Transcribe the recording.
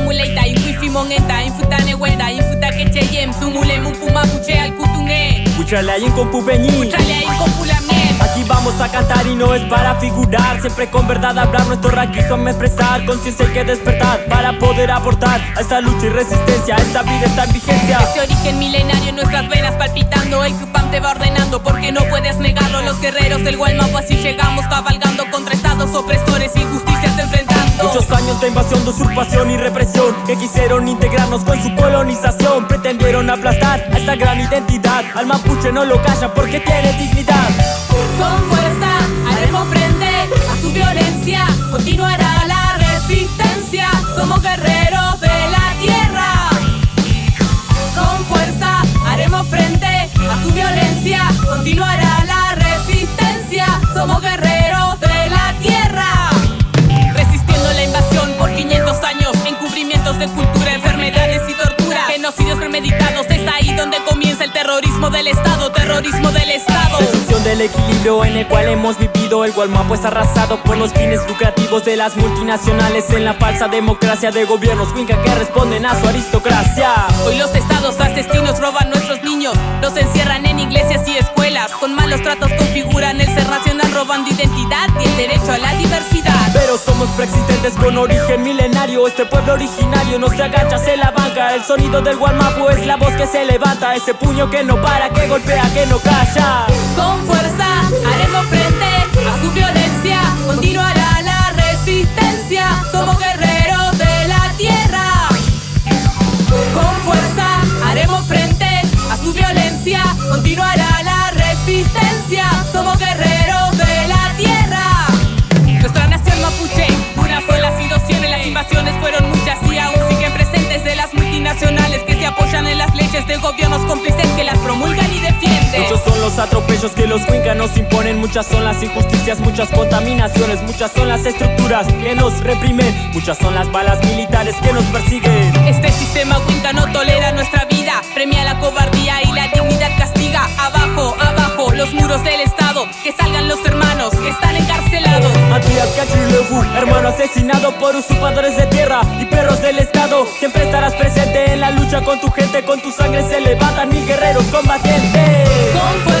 muleita, inwifi mongenta, infutane huelda, infuta que cheyem, tumule mupuma puche al kutunge. Puchale ahí en compu beñi. Puchale ahí con pulamien. Aquí vamos a cantar y no es para figurar. Siempre con verdad hablar, nuestro raquito me expresar. Conciencia hay que despertar para poder aportar a esta lucha y resistencia. Esta vida está en vigencia. Este origen milenario en nuestras venas palpitando. El Cupam te va ordenando porque no puedes negarlo. Los guerreros del Gualmapu así llegamos cabalgando contra estados opresores y injusticias enfrentando. Muchos años de invasión, de usurpación y represión que quisieron integrarnos con su colonización. Pretendieron aplastar a esta gran identidad. Al mapuche no lo callan porque tiene dignidad. Con fuerza haremos frente a su violencia. Continuará la resistencia. Somos guerreros de la tierra. Con fuerza haremos frente a su violencia. Continuará la resistencia. Somos guerreros de la tierra. Resistiendo la invasión por 500 años. Encubrimientos de cultura, enfermedades y tortura. Genocidios premeditados. Es ahí donde comienza el terrorismo del Estado. Terrorismo del Estado. Destrucción del equilibrio en el cual hemos vivido. El Gualmapu es arrasado por los fines lucrativos de las multinacionales. En la falsa democracia de gobiernos Winca que responden a su aristocracia. Hoy los estados asesinos roban nuestros niños. Los encierran en iglesias y escuelas. Con malos tratos configuran el ser nacional, robando identidad y el derecho a la diversidad. Pero somos preexistentes con origen milenario. Este pueblo originario no se agacha, se la banca. El sonido del Gualmapu es la voz que se levanta. Ese puño que no para, que golpea, que no calla. Con fuerza haremos frente a su violencia. Continuará la resistencia. Somos guerreros de la tierra. Con fuerza haremos frente a su violencia. Continuará la resistencia. Somos guerreros de la tierra. Nuestra nación mapuche, una sola ha sido siempre. Las invasiones fueron muchas y aún siguen presentes de las multinacionales que se apoyan en las leyes de gobiernos cómplices que las promulgan y defienden. Muchos son los atropellos que los Winca nos imponen. Muchas son las injusticias, muchas contaminaciones. Muchas son las estructuras que nos reprimen. Muchas son las balas militares que nos persiguen. Este sistema Winca no tolera nuestra vida. Premia la cobardía y la dignidad castiga. Abajo, abajo, los muros del Estado. Que salgan los hermanos que están encarcelados. Matías Cachilefu, hermano asesinado por usurpadores de tierra y perros del Estado. Siempre estarás presente en la lucha con tu gente. Con tu sangre se levantan mil guerreros combatientes. Con